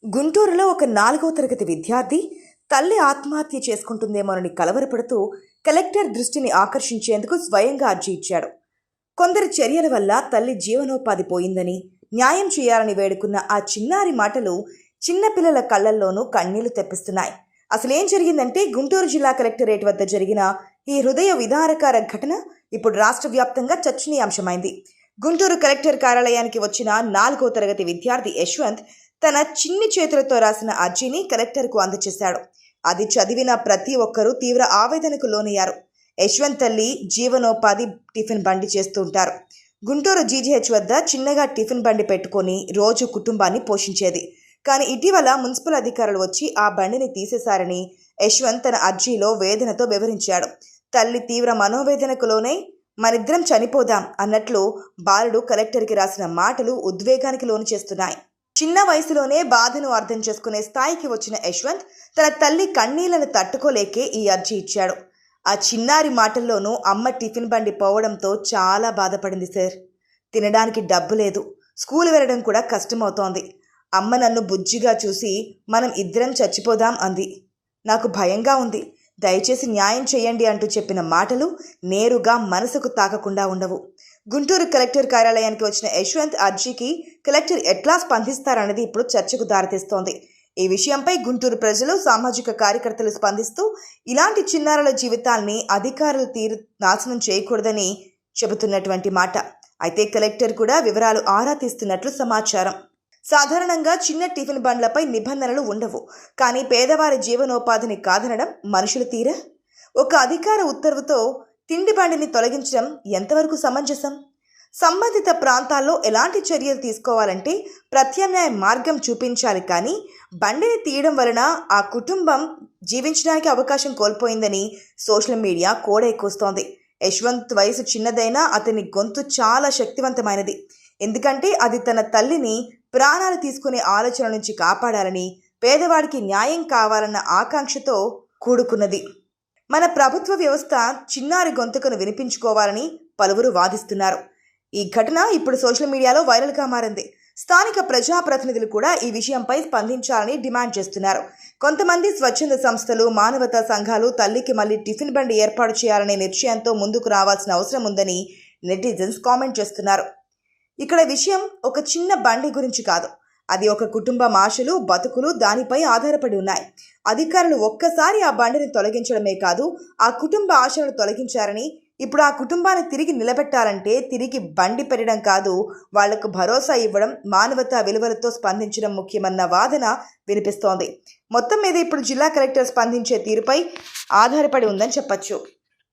గుంటూరులో ఒక 4వ తరగతి విద్యార్థి తల్లి ఆత్మహత్య చేసుకుంటుందేమోనని కలవరపడుతూ కలెక్టర్ దృష్టిని ఆకర్షించేందుకు స్వయంగా అర్జీ ఇచ్చాడు. కొందరి చర్యల వల్ల తల్లి జీవనోపాధి పోయిందని, న్యాయం చేయాలని వేడుకున్న ఆ చిన్నారి మాటలు చిన్నపిల్లల కళ్లల్లోనూ కన్నీళ్లు తెప్పిస్తున్నాయి. అసలేం జరిగిందంటే, గుంటూరు జిల్లా కలెక్టరేట్ వద్ద జరిగిన ఈ హృదయ విదారకర ఘటన ఇప్పుడు రాష్ట్ర వ్యాప్తంగా చర్చనీయాంశమైంది. గుంటూరు కలెక్టర్ కార్యాలయానికి వచ్చిన 4వ తరగతి విద్యార్థి యశ్వంత్ తన చిన్ని చేతులతో రాసిన అర్జీని కలెక్టర్కు అందజేశాడు. అది చదివిన ప్రతి ఒక్కరూ తీవ్ర ఆవేదనకు లోనయ్యారు. యశ్వంత్ తల్లి జీవనోపాధి టిఫిన్ బండి చేస్తుంటారు. గుంటూరు జీజీహెచ్ వద్ద చిన్నగా టిఫిన్ బండి పెట్టుకొని రోజు కుటుంబాన్ని పోషించేది. కానీ ఇటీవల మున్సిపల్ అధికారులు వచ్చి ఆ బండిని తీసేశారని యశ్వంత్ తన అర్జీలో వేదనతో వివరించాడు. తల్లి తీవ్ర మనోవేదనకు లోనై మనిద్దరం చనిపోదాం అన్నట్లు బాలుడు కలెక్టర్కి రాసిన మాటలు ఉద్వేగానికి లోను చేస్తున్నాయి. చిన్న వయసులోనే బాధను అర్థం చేసుకునే స్థాయికి వచ్చిన యశ్వంత్ తన తల్లి కన్నీళ్లను తట్టుకోలేకే ఈ అర్జీ ఇచ్చాడు. ఆ చిన్నారి మాటల్లోనూ అమ్మ టిఫిన్ బండి పోవడంతో చాలా బాధపడింది సార్. తినడానికి డబ్బు లేదు, స్కూల్ వెళ్ళడం కూడా కష్టమవుతోంది. అమ్మ నన్ను బుజ్జిగా చూసి మనం ఇద్దరం చచ్చిపోదాం అంది. నాకు భయంగా ఉంది, దయచేసి న్యాయం చేయండి అంటూ చెప్పిన మాటలు నేరుగా మనసుకు తాకకుండా ఉండవు. గుంటూరు కలెక్టర్ కార్యాలయానికి వచ్చిన యశ్వంత్ అర్జీకి కలెక్టర్ ఎట్లా స్పందిస్తారన్నది ఇప్పుడు చర్చకు దారితీస్తోంది. ఈ విషయంపై గుంటూరు ప్రజలు, సామాజిక కార్యకర్తలు స్పందిస్తూ ఇలాంటి చిన్నారుల జీవితాల్ని అధికారులు నాశనం చేయకూడదని చెబుతున్నటువంటి మాట. అయితే కలెక్టర్ కూడా వివరాలు ఆరా తీస్తున్నట్లు సమాచారం. సాధారణంగా చిన్న టిఫిన్ బండ్లపై నిబంధనలు ఉండవు, కానీ పేదవారి జీవనోపాధిని కాదనడం మనుషుల తీరా? ఒక అధికార ఉత్తర్వుతో తిండి బండిని తొలగించడం ఎంతవరకు సమంజసం? సంబంధిత ప్రాంతాల్లో ఎలాంటి చర్యలు తీసుకోవాలంటే ప్రత్యామ్నాయ మార్గం చూపించాలి, కానీ బండిని తీయడం వలన ఆ కుటుంబం జీవించడానికి అవకాశం కోల్పోయిందని సోషల్ మీడియా కోడెక్కుస్తోంది. యశ్వంత్ వయసు చిన్నదైనా అతని గొంతు చాలా శక్తివంతమైనది. ఎందుకంటే అది తన తల్లిని ప్రాణాలు తీసుకునే ఆలోచన నుంచి కాపాడాలని, పేదవాడికి న్యాయం కావాలన్న ఆకాంక్షతో కూడుకున్నది. మన ప్రభుత్వ వ్యవస్థ చిన్నారి గొంతుకను వినిపించుకోవాలని పలువురు వాదిస్తున్నారు. ఈ ఘటన ఇప్పుడు సోషల్ మీడియాలో వైరల్గా మారింది. స్థానిక ప్రజాప్రతినిధులు కూడా ఈ విషయంపై స్పందించాలని డిమాండ్ చేస్తున్నారు. కొంతమంది స్వచ్ఛంద సంస్థలు, మానవతా సంఘాలు తల్లికి మళ్ళీ టిఫిన్ బండి ఏర్పాటు చేయాలనే నిశ్చయంతో ముందుకు రావాల్సిన అవసరం ఉందని నెటిజన్స్ కామెంట్ చేస్తున్నారు. ఇక్కడ విషయం ఒక చిన్న బండి గురించి కాదు, అది ఒక కుటుంబం ఆశలు, బతుకులు దానిపై ఆధారపడి ఉన్నాయి. అధికారులు ఒక్కసారి ఆ బండిని తొలగించడమే కాదు, ఆ కుటుంబ ఆశలను తొలగించారని, ఇప్పుడు ఆ కుటుంబాన్ని తిరిగి నిలబెట్టాలంటే తిరిగి బండి పెట్టడం కాదు, వాళ్లకు భరోసా ఇవ్వడం, మానవతా విలువలతో స్పందించడం ముఖ్యమన్న వాదన వినిపిస్తోంది. మొత్తం మీద ఇప్పుడు జిల్లా కలెక్టర్ స్పందించే తీరుపై ఆధారపడి ఉందని చెప్పొచ్చు.